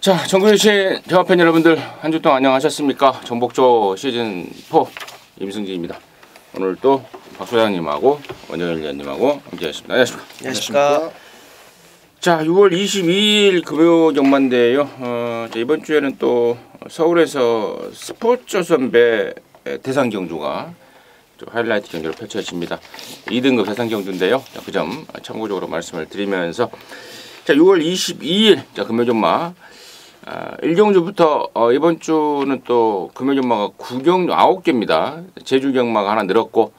자, 정규신 대화팬 여러분들 한 주 동안 안녕하셨습니까? 정복조 시즌4 임승진입니다. 오늘 또 박 소장님하고 원정일 위원님하고 함께하겠습니다. 안녕하십니까? 안녕하십니까? 자, 6월 22일 금요 경마인데요. 이번 주에는 또 서울에서 스포츠조선배 대상 경주가 하이라이트 경주로 펼쳐집니다. 2등급 대상 경주인데요. 그 점 참고적으로 말씀을 드리면서 자, 6월 22일 자, 금요 경마 1경주부터 이번 주는 또 금요 경마가 9개입니다. 제주 경마가 하나 늘었고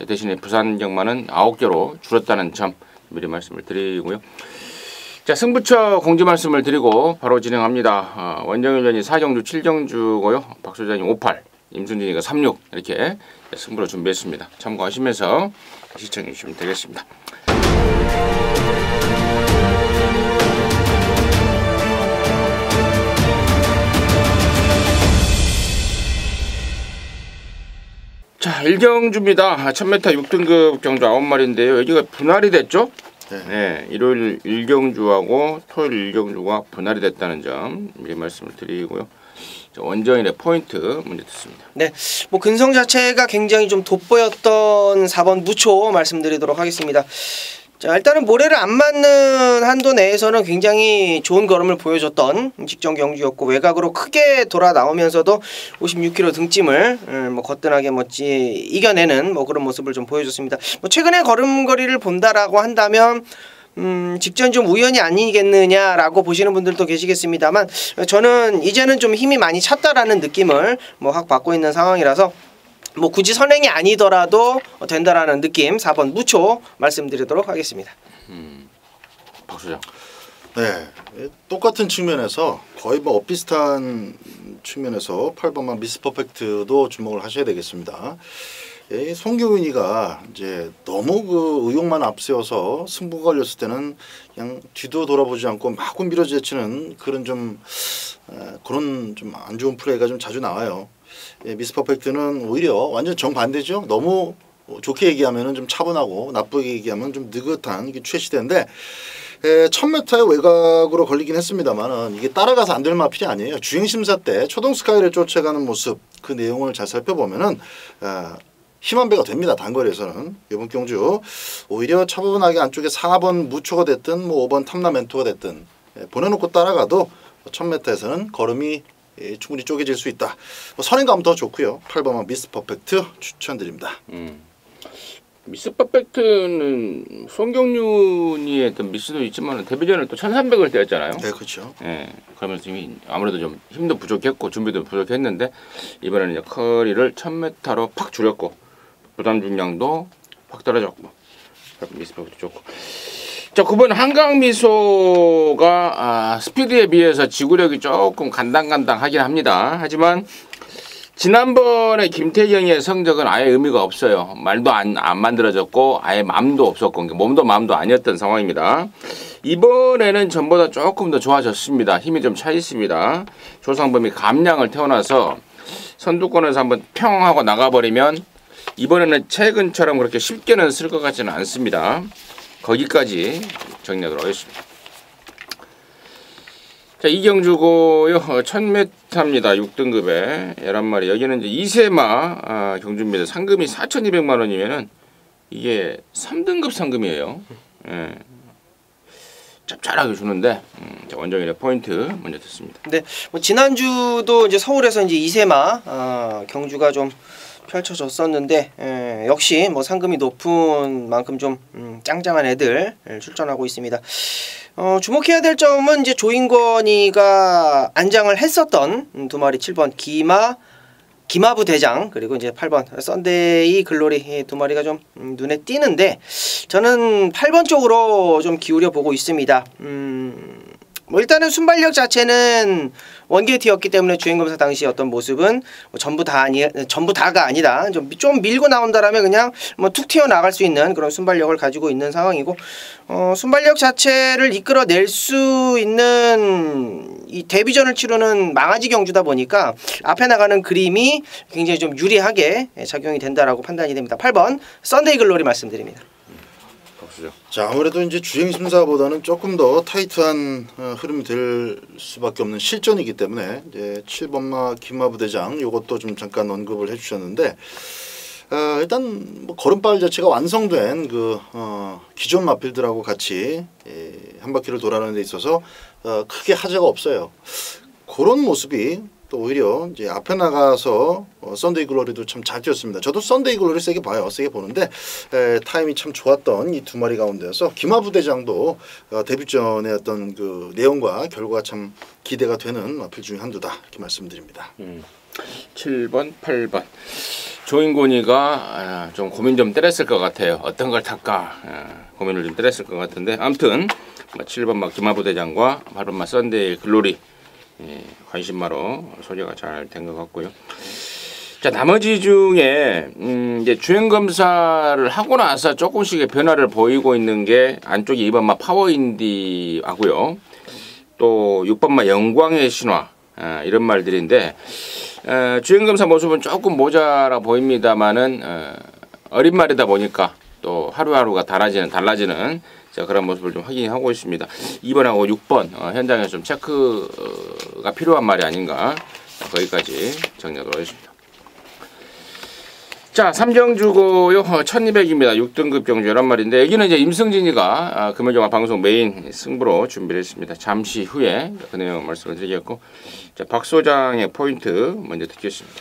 대신에 부산 경마는 9개로 줄었다는 점 미리 말씀을 드리고요. 자, 승부처 공지 말씀을 드리고 바로 진행합니다. 원정일 위원이 4경주 7경주고요. 박 소장님 58, 임순진이가 36 이렇게 승부를 준비했습니다. 참고하시면서 시청해 주시면 되겠습니다. 자, 1경주입니다. 1000m 6등급 경주 9마리인데요. 여기가 분할이 됐죠? 네. 일요일 1경주하고 토요일 1경주가 분할이 됐다는 점 미리 말씀을 드리고요. 원정일의 포인트 문제 듣습니다. 네, 뭐 근성 자체가 굉장히 좀 돋보였던 4번 무초 말씀드리도록 하겠습니다. 자, 일단은 모래를 안 맞는 한도 내에서는 굉장히 좋은 걸음을 보여줬던 직전 경주였고 외곽으로 크게 돌아 나오면서도 56kg 등짐을 뭐 거뜬하게 이겨내는 뭐 그런 모습을 좀 보여줬습니다. 뭐 최근에 걸음걸이를 본다라고 한다면 직전 좀 우연이 아니겠느냐라고 보시는 분들도 계시겠습니다만 저는 이제는 좀 힘이 많이 찼다라는 느낌을 뭐 확 받고 있는 상황이라서 뭐 굳이 선행이 아니더라도 된다라는 느낌 4번 무초 말씀드리도록 하겠습니다. 박 소장. 네, 똑같은 측면에서 거의 뭐 비슷한 측면에서 8번만 미스 퍼펙트도 주목을 하셔야 되겠습니다. 송교윤이가 이제 너무 그 의욕만 앞세워서 승부가 걸렸을 때는 그냥 뒤도 돌아보지 않고 마구 밀어제치는 그런 좀 안 좋은 플레이가 좀 자주 나와요. 미스 퍼펙트는 오히려 완전 정반대죠. 너무 좋게 얘기하면 좀 차분하고 나쁘게 얘기하면 좀 느긋한 이게 최시대인데 1000m의 외곽으로 걸리긴 했습니다만은 이게 따라가서 안 될 마필이 아니에요. 주행심사 때 초동 스카이를 쫓아가는 모습 그 내용을 잘 살펴보면은 힘한 배가 됩니다. 단거리에서는 이번 경주 오히려 차분하게 안쪽에 4번 무초가 됐든 뭐 5번 탐라 멘토가 됐든 보내놓고 따라가도 1000m에서는 걸음이 충분히 쪼개질 수 있다. 뭐 선행감 더 좋고요. 8번만 미스 퍼펙트 추천드립니다. 미스 퍼펙트는 송경윤이 했던 미스도 있지만 데뷔전을 또 1300을 때렸잖아요. 네, 그렇죠. 네, 그러면서 아무래도 좀 힘도 부족했고 준비도 부족했는데 이번에는 이제 커리를 1000m로 팍 줄였고 부담 중량도 확 떨어졌고 미스 퍼펙트 좋고. 자, 9번 한강미소가 스피드에 비해서 지구력이 조금 간당간당하긴 합니다. 하지만 지난번에 김태경의 성적은 아예 의미가 없어요. 말도 안 만들어졌고 아예 마음도 없었고 몸도 마음도 아니었던 상황입니다. 이번에는 전보다 조금 더 좋아졌습니다. 힘이 좀 차 있습니다. 조상범이 감량을 태어나서 선두권에서 한번 평 하고 나가버리면 이번에는 최근처럼 그렇게 쉽게는 쓸 것 같지는 않습니다. 거기까지 정리하도록 하겠습니다. 자, 이경주고요. 1000m입니다. 6등급에 11마리. 여기는 이제 이세마 경주입니다. 상금이 4,200만 원이면은 이게 3등급 상금이에요. 예. 짭짤하게 주는데 자, 원정일의 포인트 먼저 듣습니다. 네, 뭐 지난주도 이제 서울에서 이제 이세마 경주가 좀 펼쳐졌었는데 역시 뭐 상금이 높은 만큼 좀 짱짱한 애들 출전하고 있습니다. 주목해야 될 점은 이제 조인권이가 안장을 했었던 두 마리 7번 기마부 대장 그리고 이제 8번 썬데이 글로리 두 마리가 좀 눈에 띄는데 저는 8번 쪽으로 좀 기울여 보고 있습니다. 뭐 일단은 순발력 자체는 원게이트였기 때문에 주행검사 당시 어떤 모습은 뭐 전부 다가 아니다. 좀 밀고 나온다라면 그냥 뭐 툭 튀어 나갈 수 있는 그런 순발력을 가지고 있는 상황이고 순발력 자체를 이끌어낼 수 있는 이 데뷔전을 치르는 망아지 경주다 보니까 앞에 나가는 그림이 굉장히 좀 유리하게 작용이 된다라고 판단이 됩니다. 8번 썬데이 글로리 말씀드립니다. 박수정. 자, 아무래도 이제 주행 심사보다는 조금 더 타이트한 흐름이 될 수밖에 없는 실전이기 때문에 이제 7번마 김마부 대장 요것도 좀 잠깐 언급을 해주셨는데 일단 뭐 걸음발 자체가 완성된 그 기존 마필드라고 같이 한 바퀴를 돌아가는 데 있어서 크게 하자가 없어요. 그런 모습이 또 오히려 이제 앞에 나가서 썬데이 글로리도 참 잘 뛰었습니다. 저도 썬데이 글로리 세게 봐요. 세게 보는데 타임이 참 좋았던 이 두 마리 가운데서 김하부 대장도 데뷔전의 어떤 그 내용과 결과가 참 기대가 되는 마필 중에 한두다 이렇게 말씀드립니다. 7번, 8번. 조인곤이가 좀 고민 좀 때렸을 것 같아요. 어떤 걸 탈까 고민을 좀 때렸을 것 같은데 아무튼 7번마 김하부 대장과 8번마 썬데이 글로리 관심마로 소개가 잘 된 것 같고요. 자, 나머지 중에 이제 주행 검사를 하고 나서 조금씩의 변화를 보이고 있는 게 안쪽에 2번마 파워인디하고요. 또 6번마 영광의 신화 이런 말들인데 주행 검사 모습은 조금 모자라 보입니다만은 어린 말이다 보니까 또 하루하루가 달라지는 자, 그런 모습을 좀 확인하고 있습니다. 2번하고 6번 현장에서 좀 체크가 필요한 말이 아닌가 거기까지 정리하도록 하겠습니다. 자, 3경주고요. 1200입니다. 6등급 경주 11마리인데 여기는 이제 임승진이가 금요일종합 방송 메인 승부로 준비를 했습니다. 잠시 후에 그 내용 말씀을 드리겠고 자, 박 소장의 포인트 먼저 듣겠습니다.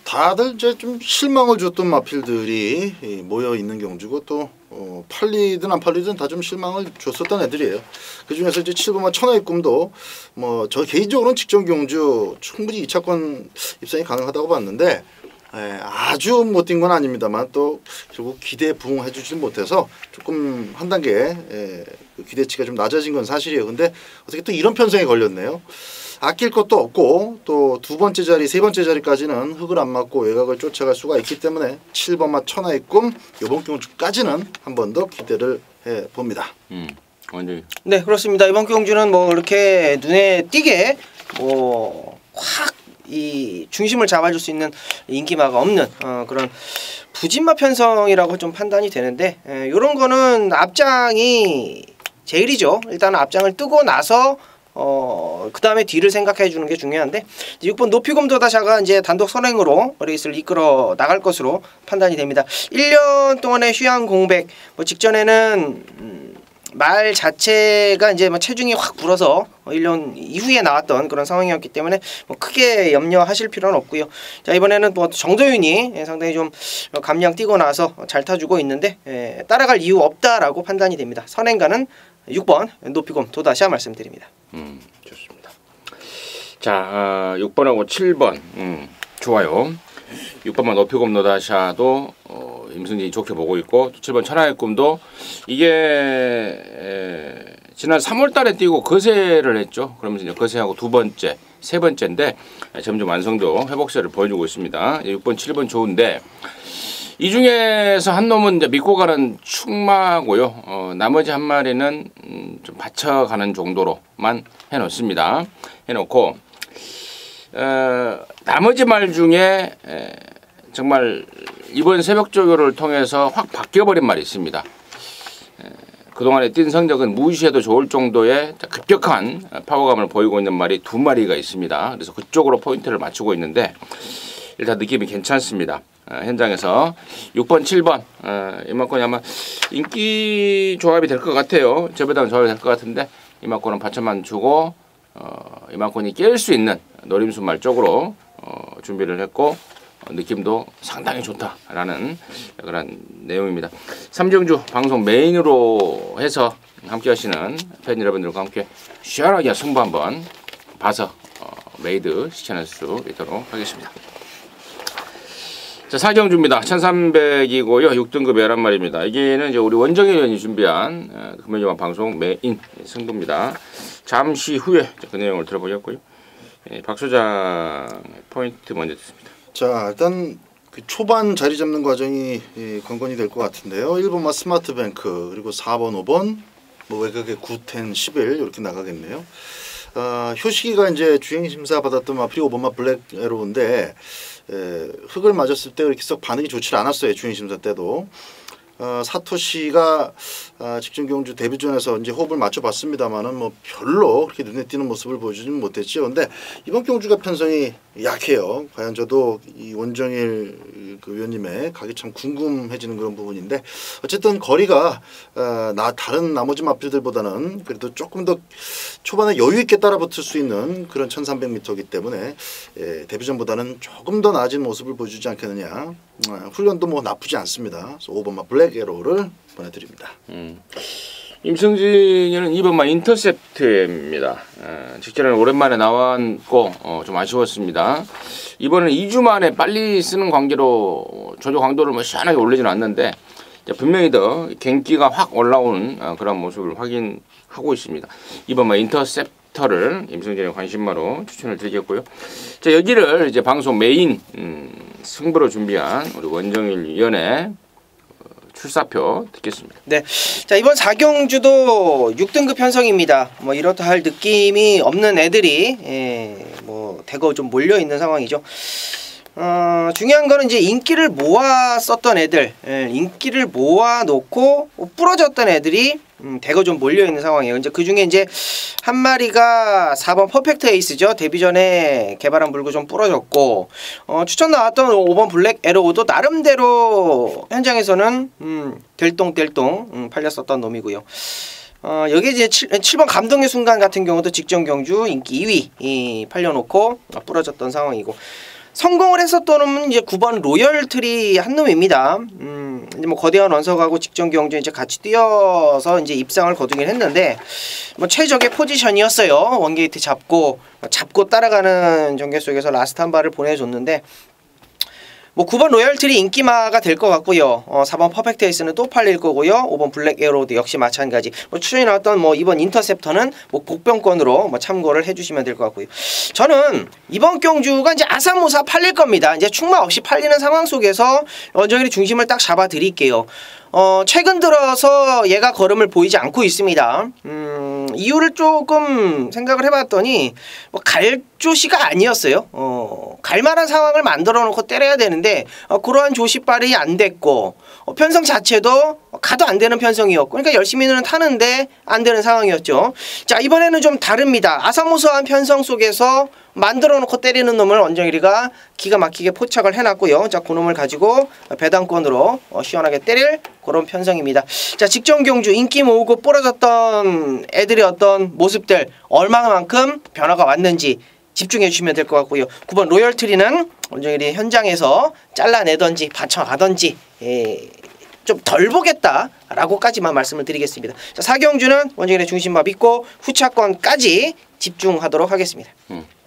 다들 이제 좀 실망을 줬던 마필들이 모여 있는 경주고 또 팔리든 안 팔리든 다 좀 실망을 줬었던 애들이에요. 그 중에서 이제 7번마 천하의 꿈도 뭐 저 개인적으로는 직전 경주 충분히 2차권 입상이 가능하다고 봤는데 아주 못 뛴 건 아닙니다만 또 결국 기대에 부응해주지 못해서 조금 한 단계 기대치가 좀 낮아진 건 사실이에요. 근데 어떻게 또 이런 편성에 걸렸네요. 아낄 것도 없고 또 두 번째 자리, 세 번째 자리까지는 흙을 안 맞고 외곽을 쫓아갈 수가 있기 때문에 7번마 천하의 꿈 이번 경주까지는 한 번 더 기대를 해봅니다. 완전히. 네, 그렇습니다. 이번 경주는 뭐 이렇게 눈에 띄게 뭐 확 이 중심을 잡아줄 수 있는 인기마가 없는 그런 부진마 편성이라고 좀 판단이 되는데 이런 거는 앞장이 제일이죠. 일단 앞장을 뜨고 나서 그 다음에 뒤를 생각해 주는 게 중요한데 6번 높이곰도다샤가 이제 단독 선행으로 레이스를 이끌어 나갈 것으로 판단이 됩니다. 1년 동안의 휴양 공백 뭐 직전에는 말 자체가 이제 뭐 체중이 확 불어서 1년 이후에 나왔던 그런 상황이었기 때문에 뭐 크게 염려하실 필요는 없고요. 자, 이번에는 뭐 정도윤이 상당히 좀 감량 뛰고 나서 잘 타주고 있는데 따라갈 이유 없다라고 판단이 됩니다. 선행가는 6번 높이곰 도다샤 말씀드립니다. 좋습니다. 자, 6번하고 7번 좋아요. 6번만 높이곰 노다샤도 임승진이 좋게 보고 있고 7번 천하의 꿈도 이게 지난 3월달에 뛰고 거세를 했죠. 그러면서 이제 거세하고 두 번째, 세 번째인데 점점 완성도 회복세를 보여주고 있습니다. 6번, 7번 좋은데 이 중에서 한 놈은 이제 믿고 가는 충마고요. 나머지 한 마리는 좀 받쳐가는 정도로만 해놓습니다. 해놓고 나머지 말 중에 정말 이번 새벽조교를 통해서 확 바뀌어버린 말이 있습니다. 그동안에 뛴 성적은 무시해도 좋을 정도의 급격한 파워감을 보이고 있는 말이 두 마리가 있습니다. 그래서 그쪽으로 포인트를 맞추고 있는데 일단 느낌이 괜찮습니다. 현장에서 6번, 7번 이만권이 아마 인기 조합이 될 것 같아요. 저보다는 조합이 될 것 같은데 이만권은 받쳐만 주고 이만권이 깰 수 있는 노림수말 쪽으로 준비를 했고 느낌도 상당히 좋다라는 그런 내용입니다. 3경주 방송 메인으로 해서 함께 하시는 팬 여러분들과 함께 시원하게 승부 한번 봐서 메이드 시청할 수 있도록 하겠습니다. 자, 4경주입니다. 1300이고요. 6등급 11마리입니다. 여기는 이제 우리 원정희 의원이 준비한 금요일만 방송 메인 승부입니다. 잠시 후에 그 내용을 들어보겠고요. 박 소장 포인트 먼저 듣습니다. 자, 일단 그 초반 자리 잡는 과정이 관건이 될 것 같은데요. 1번마 스마트뱅크 그리고 4번, 5번 뭐 외곽에 9, 10, 11 이렇게 나가겠네요. 효식이가 이제 주행 심사 받았던 마필이 5번마 블랙 에로우인데 흙을 맞았을 때 그렇게 썩 반응이 좋지 않았어요. 주행 심사 때도. 사토시가 직전 경주 데뷔전에서 이제 호흡을 맞춰봤습니다만은 뭐 별로 그렇게 눈에 띄는 모습을 보여주지는 못했죠. 근데 이번 경주가 편성이 약해요. 과연 저도 이 원정일 그 위원님의 각이 참 궁금해지는 그런 부분인데 어쨌든 거리가 다른 나머지 마필들보다는 그래도 조금 더 초반에 여유 있게 따라붙을 수 있는 그런 1300m이기 때문에 데뷔전보다는 조금 더 나아진 모습을 보여주지 않겠느냐. 훈련도 뭐 나쁘지 않습니다. 5번마 블랙 에로우를 보내드립니다. 임승진이는 2번마 인터셉트입니다. 직전에 오랜만에 나왔고 좀 아쉬웠습니다. 이번엔 2주 만에 빨리 쓰는 관계로 조조 강도를 뭐 시원하게 올리지는 않는데 분명히 더 gen기가 확 올라오는 그런 모습을 확인하고 있습니다. 2번마 인터셉터를 임승진의 관심마로 추천을 드리겠고요. 자, 여기를 이제 방송 메인 승부로 준비한 우리 원정일 위원의 출사표 듣겠습니다. 네, 자 이번 4경주도 6등급 편성입니다. 뭐 이렇다 할 느낌이 없는 애들이 뭐 대거 좀 몰려 있는 상황이죠. 중요한 거는 이제 인기를 모았었던 애들, 인기를 모아놓고 부러졌던 애들이 대거 좀 몰려 있는 상황이에요. 이제 그 중에 이제 한 마리가 4번 퍼펙트 에이스죠. 데뷔 전에 개발한 물고 좀 부러졌고, 추천 나왔던 5번 블랙 에로우도 나름대로 현장에서는 델똥델똥 팔렸었던 놈이고요. 여기 이제 7번 감동의 순간 같은 경우도 직전 경주 인기 2위 팔려놓고 부러졌던 상황이고. 성공을 했었던 놈은 이제 9번 로열트리 한 놈입니다. 이제 뭐 거대한 원석하고 직전 경주 이제 같이 뛰어서 이제 입상을 거두긴 했는데 뭐 최적의 포지션이었어요. 원게이트 잡고 따라가는 전개 속에서 라스트 한 발을 보내줬는데 뭐 9번 로열트리 인기마가 될 것 같고요. 4번 퍼펙트 에이스는 또 팔릴 거고요. 5번 블랙 에로우도 역시 마찬가지. 뭐 추천이 나왔던 뭐 이번 인터셉터는 뭐 복병권으로 뭐 참고를 해주시면 될 것 같고요. 저는 이번 경주가 이제 아사무사 팔릴 겁니다. 이제 충마 없이 팔리는 상황 속에서 원정일이 중심을 딱 잡아 드릴게요. 최근 들어서 얘가 걸음을 보이지 않고 있습니다. 이유를 조금 생각을 해봤더니 뭐 갈조시가 아니었어요. 갈만한 상황을 만들어 놓고 때려야 되는데 그러한 조시발이 안 됐고 편성 자체도 가도 안 되는 편성이었고 그러니까 열심히는 타는데 안 되는 상황이었죠. 자 이번에는 좀 다릅니다. 아사무사한 편성 속에서 만들어 놓고 때리는 놈을 원정일이가 기가 막히게 포착을 해놨고요. 자, 그 놈을 가지고 배당권으로 시원하게 때릴 그런 편성입니다. 자, 직전 경주 인기 모으고 부러졌던 애들의 어떤 모습들 얼마만큼 변화가 왔는지 집중해 주시면 될 것 같고요. 9번 로열트리는 원정일이 현장에서 잘라내던지 받쳐가던지 좀 덜 보겠다라고까지만 말씀을 드리겠습니다. 자, 4경주는 원정일의 중심마 믿고 후차권까지 집중하도록 하겠습니다.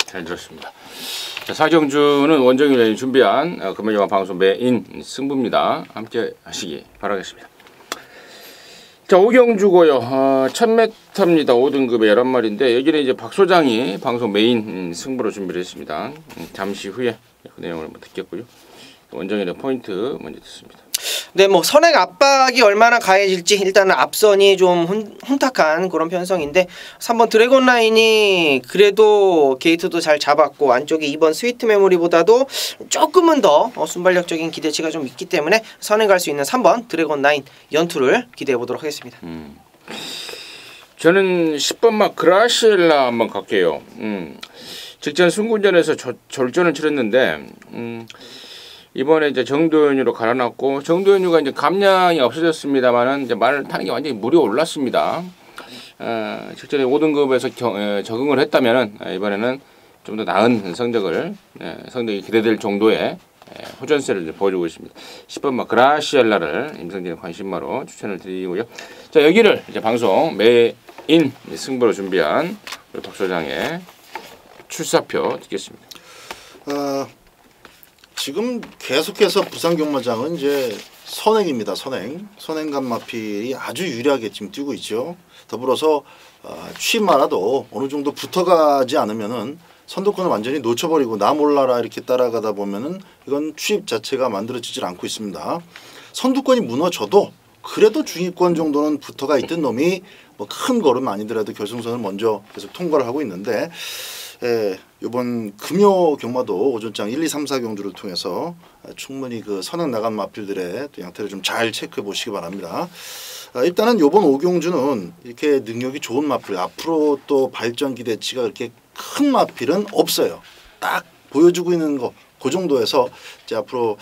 잘 들었습니다. 자, 4경주는 원정일이 준비한 금요일만 방송 메인 승부입니다. 함께 하시기 바라겠습니다. 자, 5경주고요. 1000m입니다. 5등급의 11마리인데 여기는 이제 박 소장이 방송 메인 승부로 준비를 했습니다. 잠시 후에 그 내용을 한번 듣겠고요. 원정일의 포인트 먼저 듣습니다. 네, 뭐 선행 압박이 얼마나 가해질지 일단은 앞선이 좀 혼탁한 그런 편성인데 3번 드래곤 라인이 그래도 게이트도 잘 잡았고 안쪽에 2번 스위트 메모리보다도 조금은 더 순발력적인 기대치가 좀 있기 때문에 선행 갈 수 있는 3번 드래곤 라인 연투를 기대해 보도록 하겠습니다. 저는 10번마 그라시엘라 한번 갈게요. 직전 승군전에서 절전을 치렀는데 이번에 이제 정도현유로 갈아놨고 정도현유가 이제 감량이 없어졌습니다만은 이제 말을 타는 게 완전히 물이 올랐습니다. 직전에 5등급에서 적응을 했다면은 이번에는 좀 더 나은 성적이 기대될 정도의 호전세를 보여주고 있습니다. 10번마 그라시엘라를 임성진의 관심마로 추천을 드리고요. 자 여기를 이제 방송 메인 승부로 준비한 박 소장의 출사표 듣겠습니다. 지금 계속해서 부산 경마장은 이제 선행입니다. 선행간 마필이 아주 유리하게 지금 뛰고 있죠. 더불어서 취입 많아도 어느 정도 붙어가지 않으면은 선두권을 완전히 놓쳐버리고 나 몰라라 이렇게 따라가다 보면은 이건 취입 자체가 만들어지질 않고 있습니다. 선두권이 무너져도 그래도 중위권 정도는 붙어가 있던 놈이 뭐 큰 걸음 아니더라도 결승선을 먼저 계속 통과를 하고 있는데 이번 금요 경마도 오전장 1, 2, 3, 4 경주를 통해서 충분히 그 선행 나간 마필들의 또 양태를 좀 잘 체크해 보시기 바랍니다. 일단은 이번 5경주는 이렇게 능력이 좋은 마필, 앞으로 또 발전 기대치가 그렇게 큰 마필은 없어요. 딱 보여주고 있는 거 그 정도에서 이제 앞으로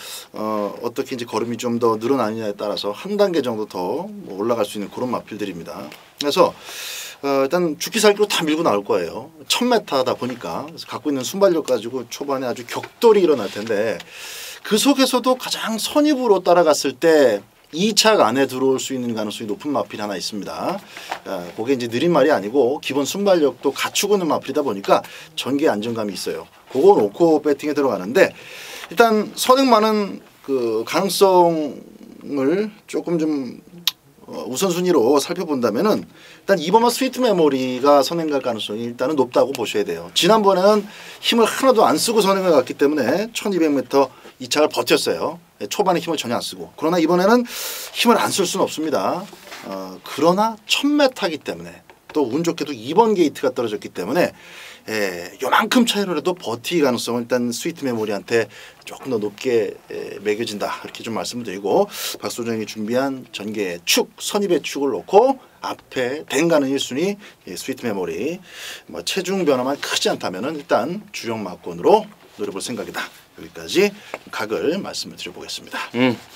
어떻게 이제 걸음이 좀 더 늘어나느냐에 따라서 한 단계 정도 더 올라갈 수 있는 그런 마필들입니다. 그래서 일단 죽기 살기로 다 밀고 나올 거예요. 1000m다 보니까 그래서 갖고 있는 순발력 가지고 초반에 아주 격돌이 일어날 텐데 그 속에서도 가장 선입으로 따라갔을 때 2착 안에 들어올 수 있는 가능성이 높은 마필이 하나 있습니다. 그게 이제 느린 말이 아니고 기본 순발력도 갖추고 있는 마필이다 보니까 전개 안정감이 있어요. 그거 놓고 배팅에 들어가는데 일단 선행만은 그 가능성을 조금 좀 우선순위로 살펴본다면은 일단 이번만 스위트 메모리가 선행갈 가능성이 일단은 높다고 보셔야 돼요. 지난번에는 힘을 하나도 안 쓰고 선행을 갔기 때문에 1200m 2착을 버텼어요. 초반에 힘을 전혀 안 쓰고. 그러나 이번에는 힘을 안 쓸 수는 없습니다. 그러나 1000m이기 때문에 또 운 좋게도 2번 게이트가 떨어졌기 때문에 요만큼 차이로라도 버티기 가능성은 일단 스위트 메모리한테 조금 더 높게 매겨진다 이렇게 좀 말씀드리고 박소정이 준비한 전개 축 선입의 축을 놓고 앞에 댕가는 1순위 스위트 메모리 뭐 체중 변화만 크지 않다면은 일단 주력 막권으로 노려볼 생각이다. 여기까지 각을 말씀을 드려보겠습니다.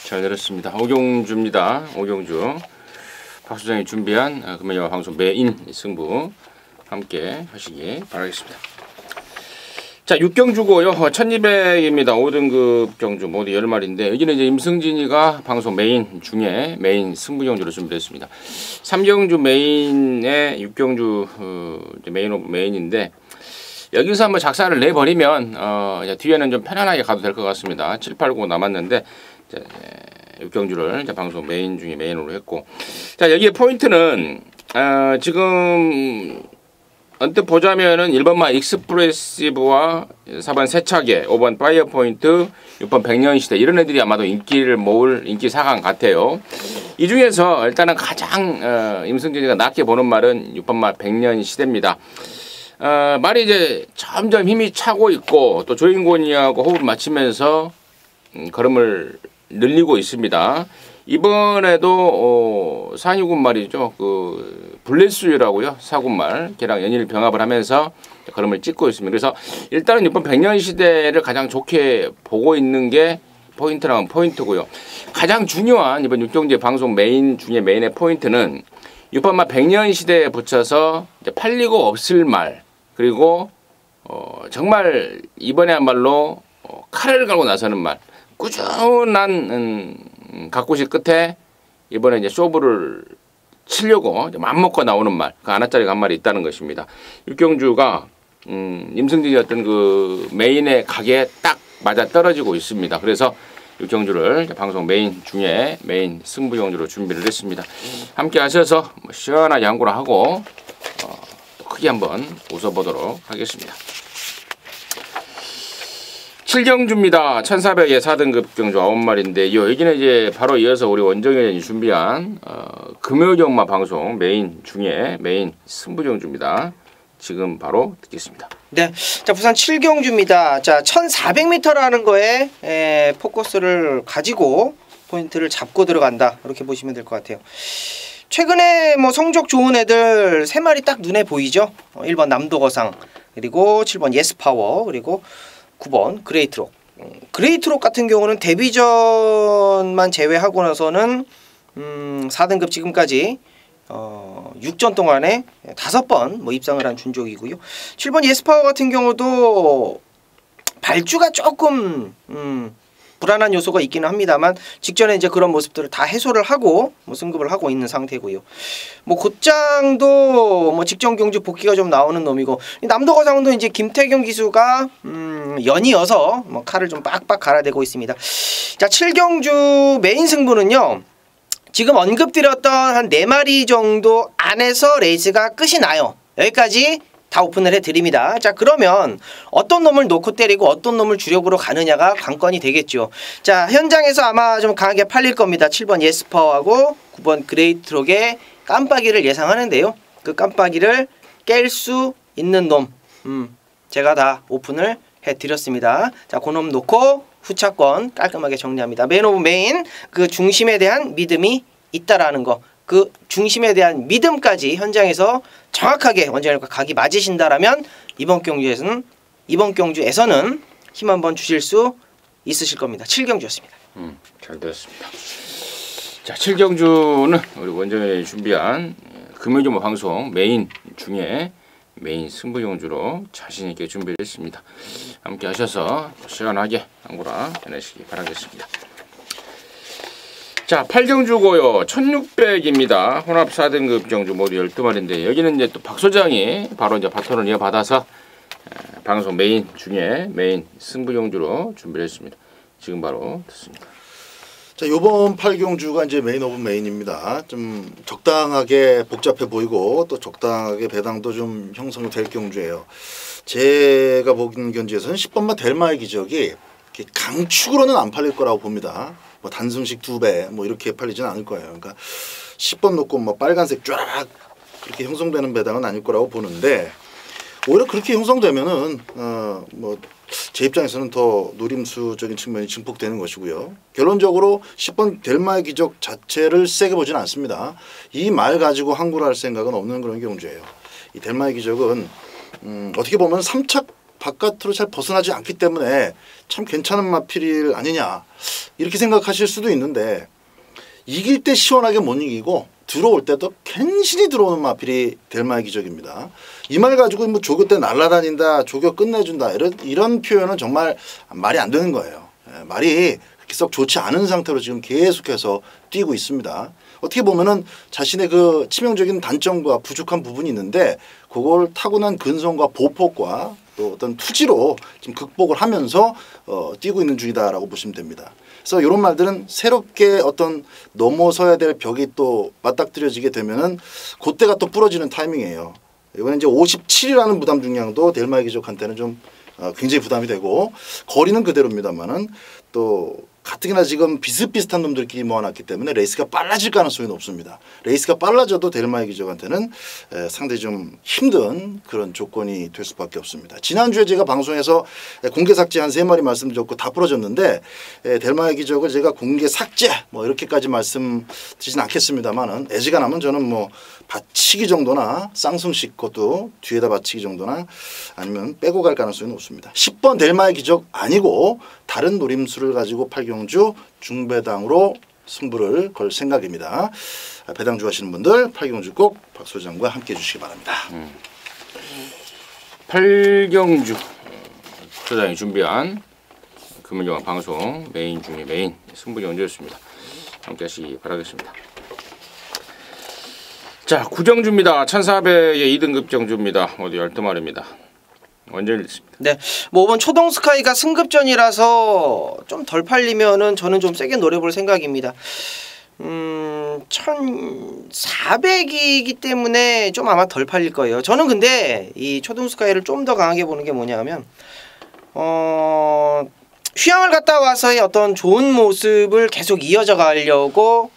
잘 들었습니다. 오경주입니다. 오경주. 박수장이 준비한 금요일 방송 메인 승부 함께 하시기 바라겠습니다. 자, 6경주고요. 1200입니다. 5등급 경주 모두 10마리인데 여기는 이제 임승진이가 방송 메인 중에 메인 승부 경주를 준비했습니다. 3경주 메인에 6경주 메인인데 여기서 한번 작사를 내버리면 뒤에는 좀 편안하게 가도 될 것 같습니다. 7, 8, 9 남았는데 6경주를 방송 메인 중에 메인으로 했고 자 여기에 포인트는 지금 언뜻 보자면은 1번마 익스프레시브와 4번 세차게 5번 파이어 포인트 6번 백년시대 이런 애들이 아마도 인기를 모을 인기 4강 같아요. 이 중에서 일단은 가장 임승진이가 낮게 보는 말은 6번마 백년시대입니다. 말이 이제 점점 힘이 차고 있고 또 조인권이하고 호흡을 맞추면서 걸음을 늘리고 있습니다. 이번에도 상위군 말이죠. 그 블레스유라고요. 사군말 걔랑 연일 병합을 하면서 걸음을 찍고 있습니다. 그래서 일단은 6번 백년시대를 가장 좋게 보고 있는 게 포인트라면 포인트고요. 가장 중요한 이번 6경주의 방송 메인 중에 메인의 포인트는 6번마 백년시대에 붙여서 이제 팔리고 없을 말 그리고 정말 이번에야말로 칼을 갈고 나서는 말 꾸준한 각고시 끝에 이번에 이제 쇼부를 치려고 맘먹고 나오는 말, 그 하나짜리가 한 말이 있다는 것입니다. 6경주가 임승진이 어떤 그 메인의 각에 딱 맞아 떨어지고 있습니다. 그래서 6경주를 방송 메인 중에 메인 승부 경주로 준비를 했습니다. 함께 하셔서 시원하게 양구를 하고 크게 한번 웃어보도록 하겠습니다. 7경주입니다. 1400의 4등급 경주 9마리인데 여기는 이제 바로 이어서 우리 원정현이 준비한 금요경마 방송 메인 중에 메인 승부 경주입니다. 지금 바로 듣겠습니다. 네, 자 부산 7경주입니다. 자 1400m라는 거에 포커스를 가지고 포인트를 잡고 들어간다 이렇게 보시면 될 것 같아요. 최근에 뭐 성적 좋은 애들 3마리 딱 눈에 보이죠. 1번 남도거상 그리고 7번 예스파워 그리고 9번 그레이트록. 그레이트록 같은 경우는 데뷔전만 제외하고 나서는 4등급 지금까지 6전 동안에 5번 뭐 입상을 한 준족이고요. 7번 예스파워 같은 경우도 발주가 조금 불안한 요소가 있기는 합니다만 직전에 이제 그런 모습들을 다 해소를 하고 뭐 승급을 하고 있는 상태고요. 뭐 곧장도 뭐 직전 경주 복귀가 좀 나오는 놈이고 남도거상도 이제 김태경 기수가 연이어서 뭐 칼을 좀 빡빡 갈아대고 있습니다. 자 7경주 메인 승부는요. 지금 언급드렸던 한 4마리 정도 안에서 레이스가 끝이 나요. 여기까지 다 오픈을 해드립니다. 자 그러면 어떤 놈을 놓고 때리고 어떤 놈을 주력으로 가느냐가 관건이 되겠죠. 자 현장에서 아마 좀 강하게 팔릴 겁니다. 7번 예스퍼하고 9번 그레이트록의 깜빡이를 예상하는데요. 그 깜빡이를 깰 수 있는 놈 제가 다 오픈을 해드렸습니다. 자, 그놈 놓고 후차권 깔끔하게 정리합니다. 맨 오브 메인, 그 중심에 대한 믿음이 있다라는 거, 그 중심에 대한 믿음까지 현장에서 정확하게 원장님과 각이 맞으신다라면 이번 경주에서는 힘 한번 주실 수 있으실 겁니다. 7경주였습니다. 잘 들었습니다. 자, 7경주는 우리 원장님이 준비한 금요일 방송 메인 중에 메인 승부경주로 자신 있게 준비를 했습니다. 함께 하셔서 시원하게 항구라 해내시기 바라겠습니다. 자, 8경주고요. 1600입니다. 혼합 4등급 경주 모두 12마리인데 여기는 이제 또 박 소장이 바로 이제 바톤을 이어받아서 방송 메인 중에 메인 승부경주로 준비를 했습니다. 지금 바로 듣습니다. 자, 요번 8경주가 이제 메인 오브 메인입니다. 좀 적당하게 복잡해 보이고 또 적당하게 배당도 좀 형성될 경주예요. 제가 보긴 경주에서는 10번마 델마의 기적이 강축으로는 안 팔릴 거라고 봅니다. 뭐 단승식 2배 뭐 이렇게 팔리지는 않을 거예요. 그러니까 10번 놓고 뭐 빨간색 쫙 그렇게 형성되는 배당은 아닐 거라고 보는데 오히려 그렇게 형성되면은 뭐 제 입장에서는 더 노림수적인 측면이 증폭되는 것이고요. 결론적으로 10번 델마의 기적 자체를 세게 보지는 않습니다. 이 말 가지고 항구를 할 생각은 없는 그런 경주예요. 이 델마의 기적은 어떻게 보면 3착 바깥으로 잘 벗어나지 않기 때문에 참 괜찮은 마필 아니냐 이렇게 생각하실 수도 있는데 이길 때 시원하게 못 이기고 들어올 때도 괜시리 들어오는 마필이 델마의 기적입니다. 이 말 가지고 뭐 조교 때 날아다닌다, 조교 끝내준다 이런 표현은 정말 말이 안 되는 거예요. 말이 그렇게 썩 좋지 않은 상태로 지금 계속해서 뛰고 있습니다. 어떻게 보면은 자신의 그 치명적인 단점과 부족한 부분이 있는데 그걸 타고난 근성과 보폭과 또 어떤 투지로 지금 극복을 하면서 뛰고 있는 중이다라고 보시면 됩니다. 그래서 이런 말들은 새롭게 어떤 넘어서야 될 벽이 또 맞닥뜨려지게 되면은 그때가 또 부러지는 타이밍이에요. 이번에 이제 57이라는 부담 중량도 델마의 기적한테는 좀 굉장히 부담이 되고 거리는 그대로입니다만은 또 가뜩이나 지금 비슷비슷한 놈들끼리 모아놨기 때문에 레이스가 빨라질 가능성이 높습니다. 레이스가 빨라져도 델마의 기적한테는 상당히 좀 힘든 그런 조건이 될 수밖에 없습니다. 지난주에 제가 방송에서 공개 삭제 한 3마리 말씀드렸고 다 부러졌는데 델마의 기적을 제가 공개 삭제 뭐 이렇게까지 말씀드리진 않겠습니다만은 애지간하면 저는 뭐 받치기 정도나 쌍승식 것도 뒤에다 받치기 정도나 아니면 빼고 갈 가능성이 높습니다. 10번 델마의 기적 아니고 다른 노림수를 가지고 8경주 중배당으로 승부를 걸 생각입니다. 배당 좋아하시는 분들 8경주 꼭 박 소장과 함께 해주시기 바랍니다. 8경주 소장이 준비한 금요일 방송 메인 중에 메인 승부경주였습니다. 함께 하시기 바라겠습니다. 자, 9경주입니다. 1400의 2등급 경주입니다. 모두 12마리입니다. 원전이 있습니다. 네, 뭐 이번 초동 스카이가 승급전이라서 좀 덜 팔리면은 저는 좀 세게 노려볼 생각입니다. 1400이기 때문에 좀 아마 덜 팔릴 거예요. 저는 근데 이 초동 스카이를 좀 더 강하게 보는 게 뭐냐면 휴양을 갔다 와서의 어떤 좋은 모습을 계속 이어져 가려고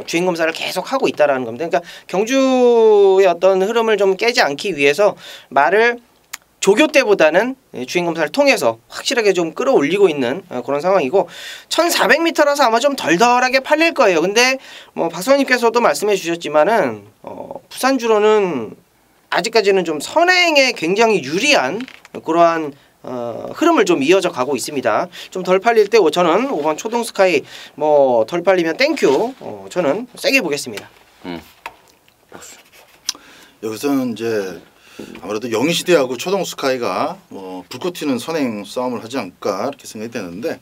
주행 검사를 계속 하고 있다라는 겁니다. 그러니까 경주의 어떤 흐름을 좀 깨지 않기 위해서 말을 조교 때보다는 주행 검사를 통해서 확실하게 좀 끌어올리고 있는 그런 상황이고 1400m라서 아마 좀 덜덜하게 팔릴 거예요. 근데 뭐 박사님께서도 말씀해 주셨지만은 부산주로는 아직까지는 좀 선행에 굉장히 유리한 그러한 흐름을 좀 이어져 가고 있습니다. 좀 덜 팔릴 때 저는 5번 초동 스카이 뭐 덜 팔리면 땡큐 저는 세게 보겠습니다. 박수. 여기서는 이제 아무래도 영희시대하고 초동 스카이가 뭐 불꽃 튀는 선행 싸움을 하지 않을까 이렇게 생각이 되는데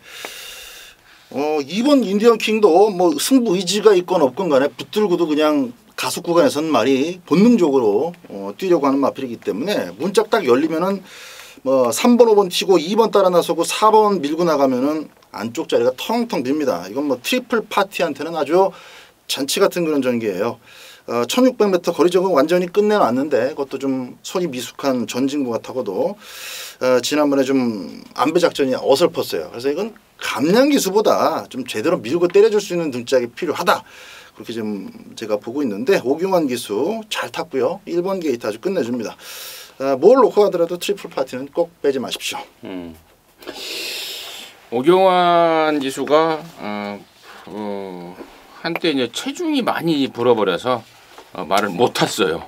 2번 인디언 킹도 뭐 승부 의지가 있건 없건 간에 붙들고도 그냥 가속 구간에서는 말이 본능적으로 뛰려고 하는 마필이기 때문에 문짝 딱 열리면은 뭐 3번 5번 튀고 2번 따라 나서고 4번 밀고 나가면은 안쪽 자리가 텅텅 빕니다. 이건 뭐 트리플 파티한테는 아주 잔치 같은 그런 전기예요. 1600m 거리적은 완전히 끝내놨는데 그것도 좀 손이 미숙한 전진구 같아고도 지난번에 좀 안배 작전이 어설펐어요. 그래서 이건 감량 기수보다 좀 제대로 밀고 때려줄 수 있는 등짝이 필요하다. 그렇게 좀 제가 보고 있는데 오경환 기수 잘 탔고요. 1번 게이트 아주 끝내줍니다. 뭘 놓고 가더라도 트리플 파티는 꼭 빼지 마십시오. 오경환 기수가 한때 이제 체중이 많이 불어버려서 말을 못 탔어요.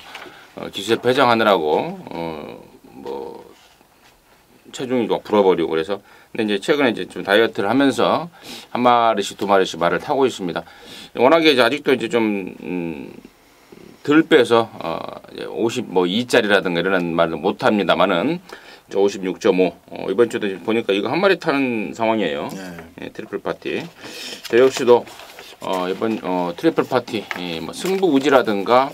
기수에 배정하느라고 뭐 체중이 막 불어버리고 그래서 근데 이제 최근에 이제 좀 다이어트를 하면서 한 마리씩 두 마리씩 말을 타고 있습니다. 워낙에 이제 아직도 이제 좀 덜 빼서 52짜리라든가 이런 말을 못 합니다만은 56.5 이번 주도 보니까 이거 한 마리 타는 상황이에요. 예, 트리플 파티. 저 역시도 이번 트리플 파티 뭐 승부우지라든가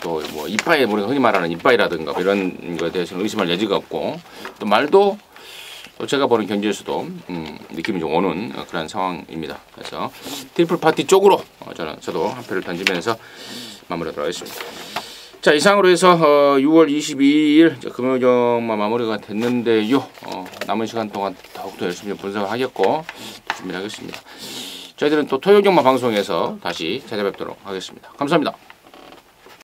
또 뭐 이빠이 우리가 흔히 말하는 이빠이라든가 뭐 이런 거에 대해서는 의심할 여지가 없고 또 말도 또 제가 보는 경기에서도 느낌이 좀 오는 그런 상황입니다. 그래서 트리플 파티 쪽으로 저도 한 표를 던지면서 마무리하도록 하겠습니다. 자, 이상으로 해서 6월 22일 금요일경만 마무리가 됐는데요. 남은 시간 동안 더욱더 열심히 분석을 하겠고 준비를 하겠습니다. 저희들은 또 토요일경만 방송에서 다시 찾아뵙도록 하겠습니다. 감사합니다.